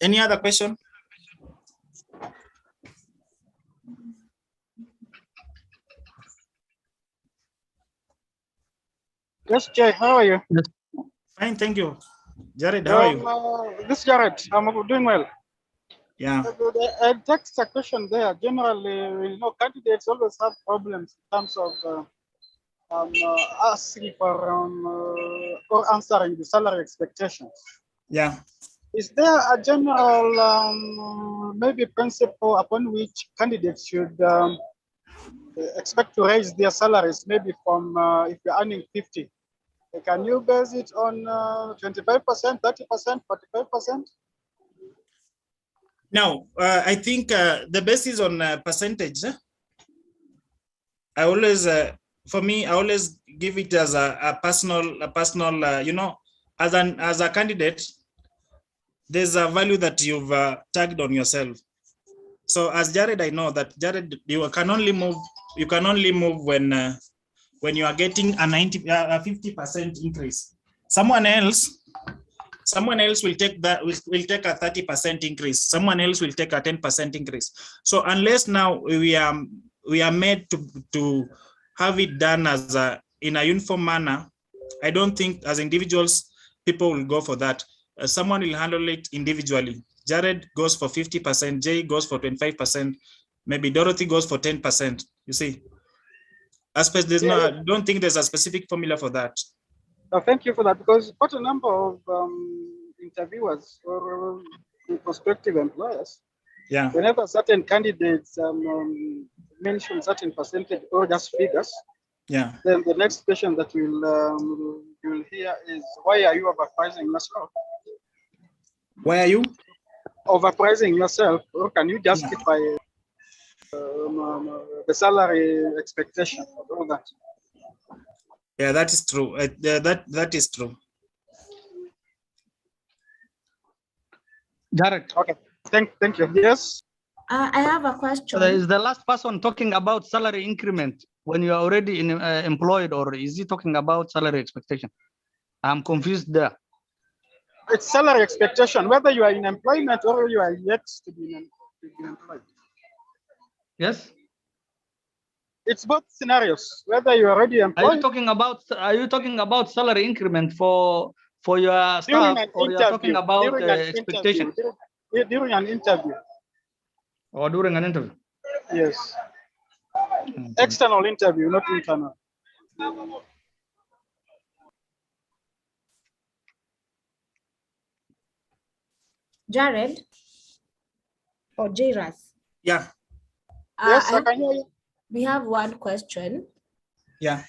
Any other question? Yes, Jay, how are you? Fine, thank you. Jared, how are you? This is Jared. I'm doing well. Yeah. I text a question there. Generally, candidates always have problems in terms of asking for or answering the salary expectations. Yeah. Is there a general maybe principle upon which candidates should expect to raise their salaries? Maybe from if you're earning 50, can you base it on 25%, 30%, 45%? Now, I think the base is on percentage. I always, for me, I always give it as a personal, you know, as a candidate, there's a value that you've tagged on yourself. So as Jared, I know that Jared, you can only move when you are getting a 50% increase. Someone else will take that, will take a 30% increase. Someone else will take a 10% increase. So unless now we are made to have it done as in a uniform manner, I don't think as individuals, people will go for that. Someone will handle it individually. Jared goes for 50%, Jay goes for 25%, maybe Dorothy goes for 10%, you see. There's no, I don't think there's a specific formula for that. Thank you for that, because quite a number of interviewers or prospective employers, whenever certain candidates mention certain percentage or just figures, then the next question that you'll hear is, why are you overpricing yourself? Why are you overpricing yourself, or can you justify the salary expectation of all that? Yeah, that is true. That is true. Jared. Okay, thank you. Yes. I have a question. Is the last person talking about salary increment when you are already employed, or is he talking about salary expectation? I'm confused there. It's salary expectation, whether you are in employment or you are yet to be employed. Yes. It's both scenarios, whether you're already employed. Are you talking about salary increment for your staff, or you're talking about expectation? During an interview. Or during an interview? Yes. Okay. External interview, not internal. Jared or Jairas? Yeah. Yes, I can hear you. We have one question. Yeah.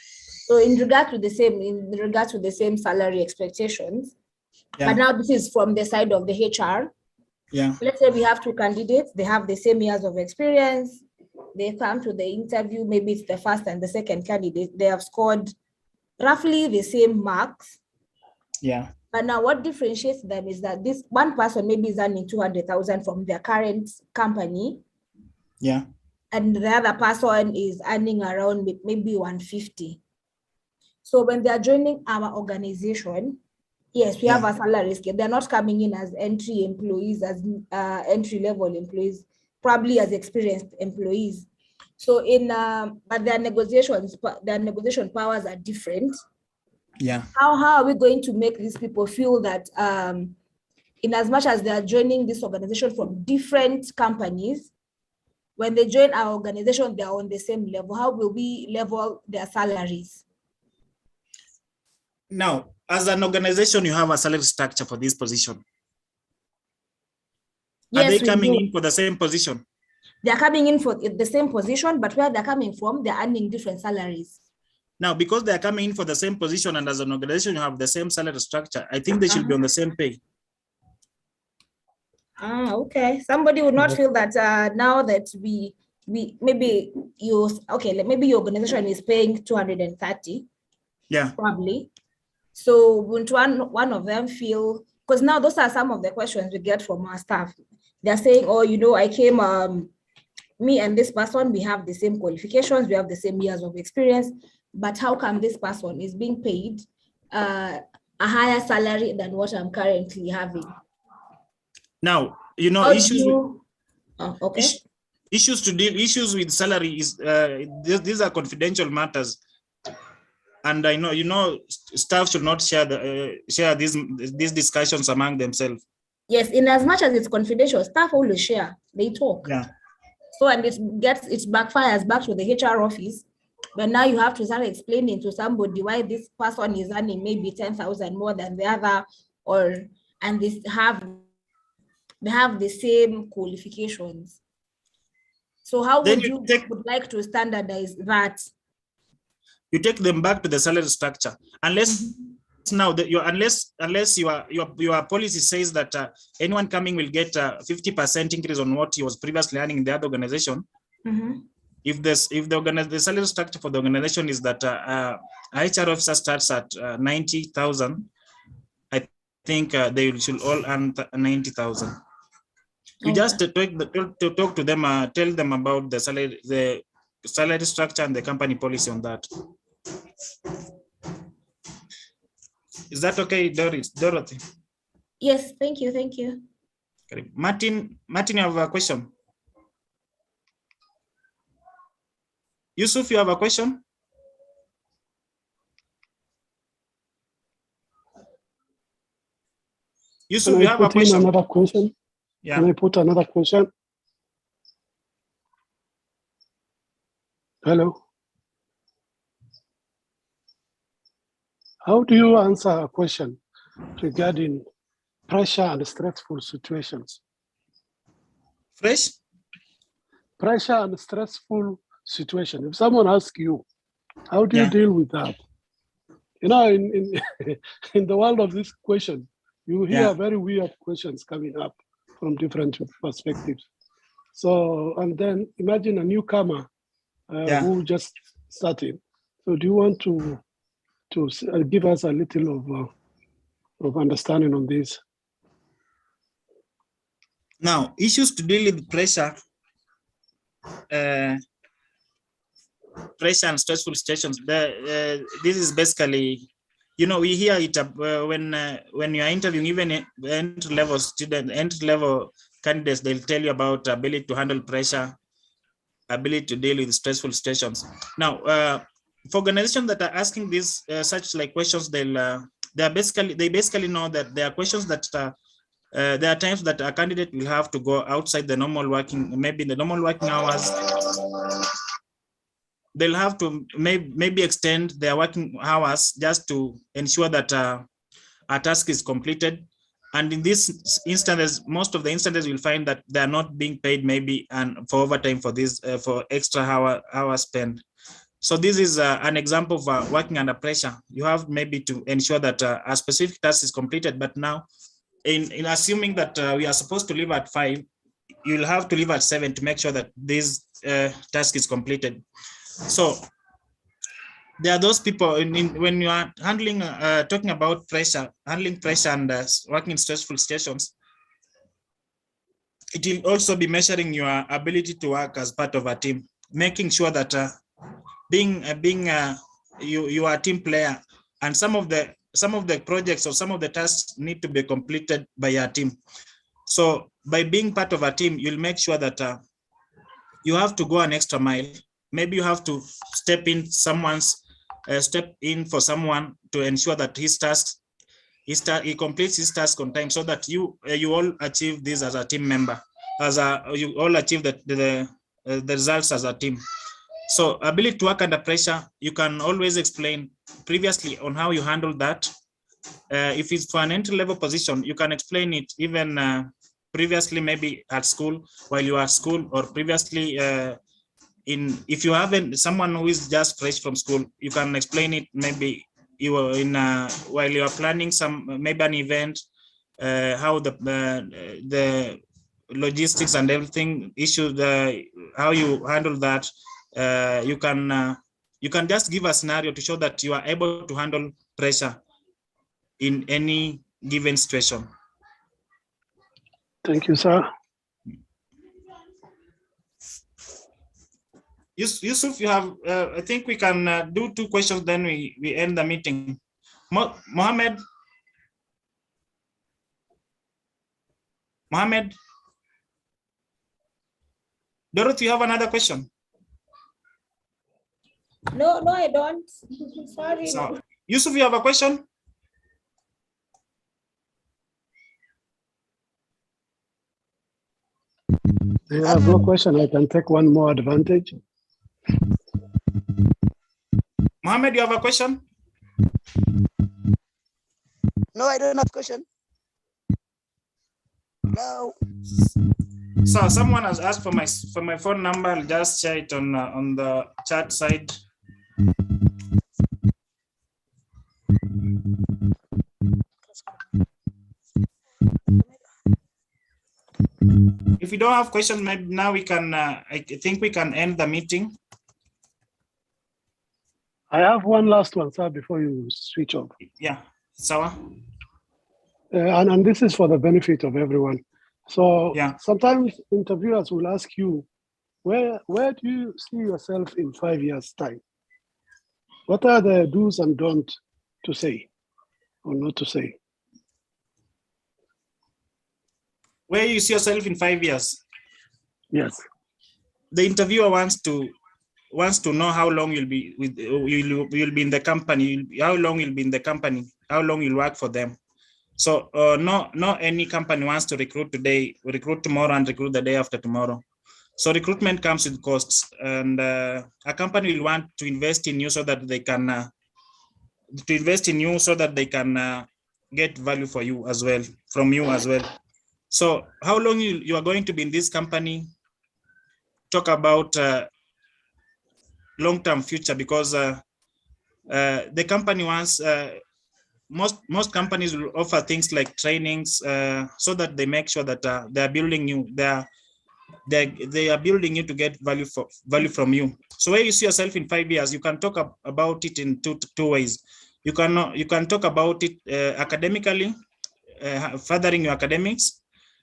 So in regards to the same salary expectations, but now this is from the side of the HR. Yeah. Let's say we have two candidates, they have the same years of experience, they come to the interview, maybe it's the first and the second candidate, they have scored roughly the same marks. Yeah. But now what differentiates them is that this one person maybe is earning 200,000 from their current company. Yeah. And the other person is earning around maybe 150. So when they are joining our organization, yes, we have a salary scale. They're not coming in as entry employees, as entry-level employees, probably as experienced employees. So but their negotiation powers are different. Yeah. How are we going to make these people feel that in as much as they are joining this organization from different companies, when they join our organization, they are on the same level? How will we level their salaries? Now, as an organization, you have a salary structure for this position. Yes, are they coming in for the same position? They're coming in for the same position, but where they're coming from, they're earning different salaries. Now, because they're coming in for the same position and as an organization, you have the same salary structure, I think they should be on the same pay. Okay. Somebody would not feel that now that maybe maybe your organization is paying 230. Yeah. Probably. So won't one of them feel, because now those are some of the questions we get from our staff. They're saying, oh, you know, I came, me and this person, we have the same qualifications, we have the same years of experience, but how come this person is being paid a higher salary than what I'm currently having? Now, you know, issues with salary is these are confidential matters, and I know, you know, staff should not share these discussions among themselves. Yes, in as much as it's confidential, staff always share, they talk. Yeah. So, and it backfires back to the HR office, But now you have to start explaining to somebody why this person is earning maybe 10,000 more than the other, and they have the same qualifications. So how would you would like to standardize that? You take them back to the salary structure, unless now that unless your policy says that anyone coming will get a 50% increase on what he was previously earning in the other organization. If the salary structure for the organization is that a HR officer starts at 90,000, I think they should all earn 90,000. You just talk to them, tell them about the salary structure and the company policy on that. Is that okay, Dorothy? Yes, thank you. Thank you. Martin, you have a question? Yusuf, you have a question? Yusuf, you have a question? Another question? Yeah. Can I put another question? Hello. How do you answer a question regarding pressure and stressful situations? Pressure and stressful situation. If someone asks you, how do you deal with that? You know, in the world of this question, you hear very weird questions coming up from different perspectives. So, and then imagine a newcomer who just started. So do you want to give us a little of understanding on this? Now, issues to deal with pressure and stressful situations. This is basically, you know, we hear it when you are interviewing even entry-level students, entry-level candidates, they'll tell you about ability to handle pressure, ability to deal with stressful situations. Now, for organizations that are asking these such like questions, they basically know that there are questions that there are times that a candidate will have to go outside the normal working, maybe in the normal working hours. They'll have to maybe extend their working hours just to ensure that a task is completed. And in this instances, most of the instances you'll find that they are not being paid maybe and for overtime for this for extra hours spent. So this is an example of working under pressure. You have maybe to ensure that a specific task is completed, but now in assuming that we are supposed to leave at 5, you'll have to leave at 7 to make sure that this task is completed. So there are those people when you are handling, talking about pressure, handling pressure and working in stressful situations, it will also be measuring your ability to work as part of a team, making sure that you are a team player, and some of the projects or some of the tasks need to be completed by your team. So by being part of a team, you'll make sure that you have to go an extra mile. Maybe you have to step in for someone to ensure that his tasks, he completes his task on time, so that you all achieve this as a team member, you all achieve the results as a team. So ability to work under pressure, you can always explain previously on how you handle that. If it's for an entry-level position, you can explain it even previously, maybe at school, while you are at school, or previously if you haven't someone who is just fresh from school, you can explain it maybe you are while you are planning maybe an event, how the logistics and everything issue, how you handle that. You can just give a scenario to show that you are able to handle pressure in any given situation. Thank you, sir. Yusuf, you have, I think we can do 2 questions, then we end the meeting. Mohammed? Dorothy, you have another question? No, I don't. Sorry. So, Yusuf, you have a question? I have no question. I can take one more advantage. Mohammed, you have a question? No, I don't have a question. No. So someone has asked for my phone number. I'll just share it on the chat side. If you don't have questions, maybe now we can. I think we can end the meeting. I have one last one, sir, before you switch off. Yeah, Sawa. And this is for the benefit of everyone. So yeah, sometimes interviewers will ask you, where do you see yourself in 5 years' time? What are the do's and don'ts to say or not to say? Where you see yourself in 5 years? Yes. The interviewer wants to know how long you'll be you'll be in the company, how long you'll be in the company, how long you'll work for them. So not any company wants to recruit today, recruit tomorrow, and recruit the day after tomorrow. So recruitment comes with costs, and a company will want to invest in you so that they can get value for you as well, from you as well. So how long you are going to be in this company? Talk about long-term future, because the company wants most companies will offer things like trainings so that they make sure that they are building you. They are building you to get value from you. So where you see yourself in 5 years, you can talk about it in two ways. You can talk about it academically, furthering your academics,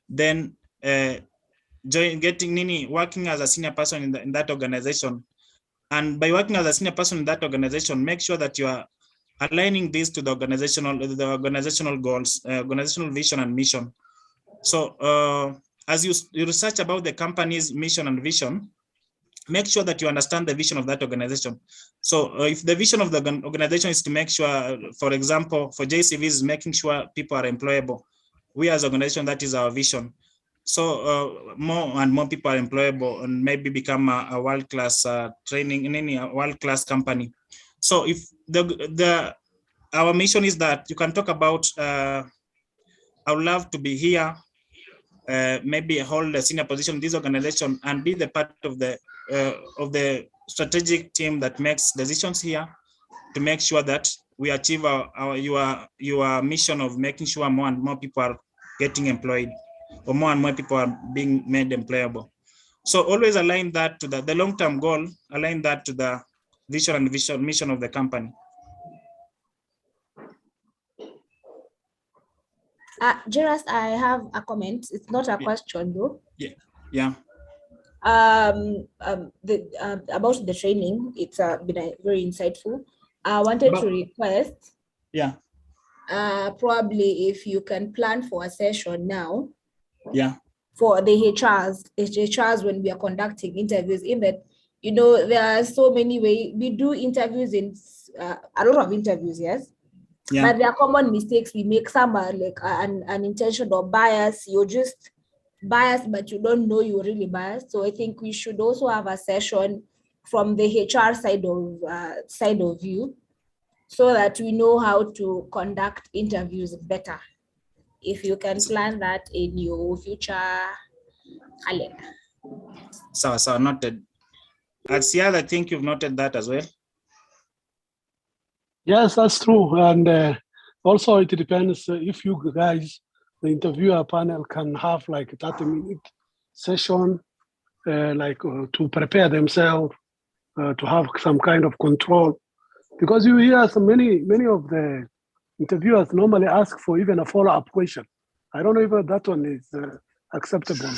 then working as a senior person in that organization. And by working as a senior person in that organization, make sure that you are aligning this to the organizational goals, organizational vision and mission. So as you research about the company's mission and vision, make sure that you understand the vision of that organization. So if the vision of the organization is to make sure, for example, for JCV is making sure people are employable. We as an organization, that is our vision. So more and more people are employable and maybe become a world-class training in any world-class company. So if our mission is that you can talk about, I would love to be here, maybe hold a senior position in this organization and be the part of the strategic team that makes decisions here to make sure that we achieve your mission of making sure more and more people are getting employed, or more and more people are being made employable. So always align that to the long-term goal, align that to the vision and mission of the company. Jairus, I have a comment. It's not a question though. Yeah. About the training, it's been very insightful. I wanted to request. Yeah. Probably if you can plan for a session now. Yeah. For the HRs when we are conducting interviews, in that, there are so many ways we do interviews in a lot of interviews, yes. Yeah. But there are common mistakes we make. Some are like an intentional bias. You're just biased, but you don't know you're really biased. So I think we should also have a session from the HR side of view, so that we know how to conduct interviews better. If you can plan that in your future calendar. So noted. Siad, I think you've noted that as well. Yes, that's true. And also it depends if you guys, the interviewer panel, can have like a 30-minute session, to prepare themselves, to have some kind of control. Because you hear so many of the interviewers normally ask for even a follow-up question. I don't know if that one is acceptable.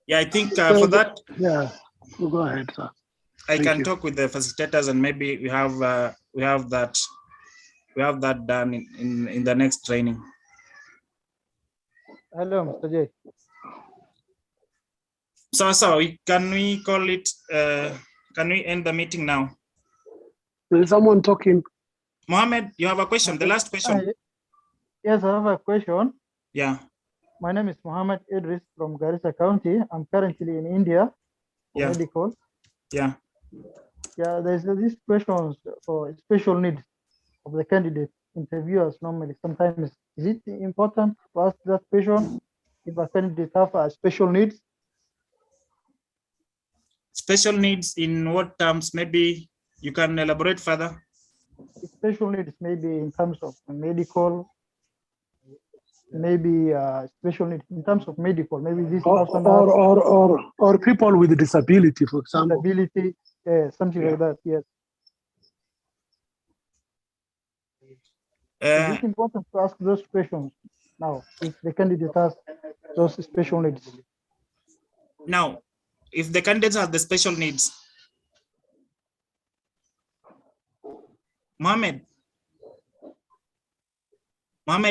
Yeah, I think for that. Yeah, we'll go ahead, sir. I can talk with the facilitators, and maybe we have that done in the next training. Hello, Mr. J. So can we call it? Can we end the meeting now? There is someone talking. Mohammed, you have a question? The last question. Yes, I have a question. Yeah. My name is Mohammed Idris from Garissa County. I'm currently in India for medical. Yeah. Yeah, there's these questions for special needs of the candidate interviewers normally. Sometimes is it important to ask that question if a candidate have a special needs? Special needs in what terms? Maybe you can elaborate further. Special needs maybe in terms of medical, maybe special needs in terms of medical, maybe this person or people with disability, for example. Disability, something like that. Yes. Is it important to ask those questions now if the candidate has those special needs? Now, if the candidate has the special needs, Mohammed,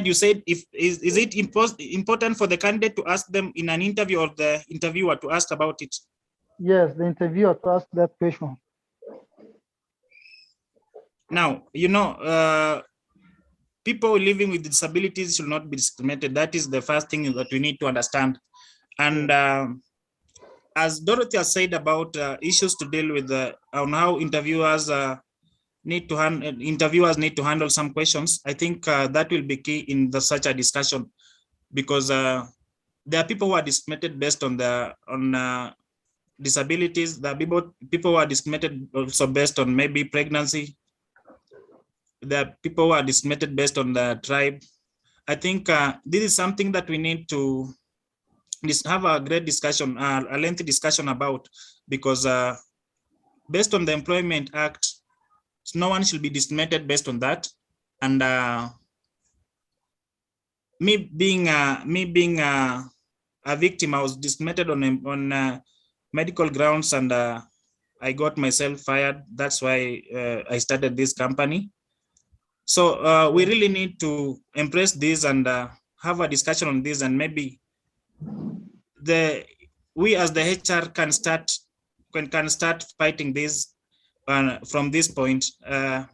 you said is it important for the candidate to ask them in an interview or the interviewer to ask about it? Yes, the interviewer to ask that question. Now, people living with disabilities should not be discriminated. That is the first thing that we need to understand. And as Dorothy has said about issues to deal with on how interviewers need to handle some questions, I think that will be key in such a discussion, because there are people who are discriminated based on disabilities. There are people who are discriminated also based on maybe pregnancy. There are people who are discriminated based on the tribe. I think this is something that we need to have a great discussion, a lengthy discussion about, because based on the Employment Act, no one should be discriminated based on that. And me being a victim, I was discriminated on medical grounds, and I got myself fired. That's why I started this company. So we really need to embrace this and have a discussion on this, and maybe we as the HR can start fighting this from this point.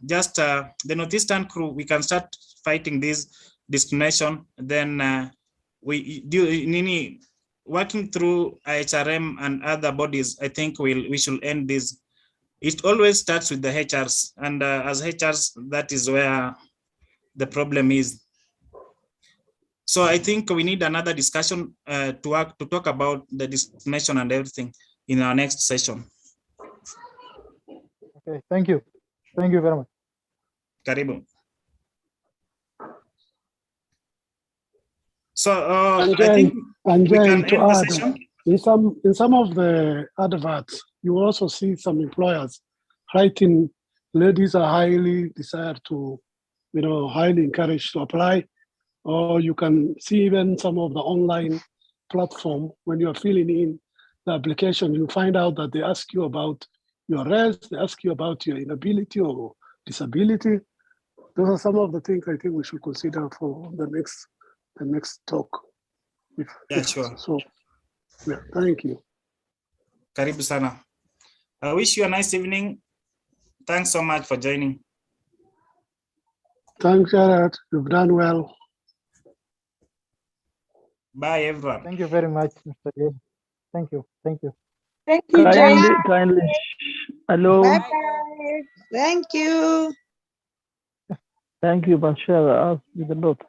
Just the Northeastern crew, we can start fighting this discrimination. Then we do working through HRM and other bodies. I think we should end this. It always starts with the HRs, and as HRs, that is where the problem is. So I think we need another discussion to talk about the discrimination and everything in our next session. Okay, thank you. Thank you very much. Karibu. So I think we can end the session. In some of the adverts, you also see some employers writing, ladies are highly desired to, highly encouraged to apply. Or you can see even some of the online platform, when you're filling in the application, you find out that they ask you about your race, they ask you about your inability or disability. Those are some of the things I think we should consider for the next talk. Sure. So, yeah, thank you. Karibu sana. I wish you a nice evening. Thanks so much for joining. Thanks, Jared. You've done well. Bye, everyone. Thank you very much, Mr. J. Thank you. Thank you. Thank you, kindly. Hello. Bye-bye. Thank you. Thank you, Bashar. Ask you the note.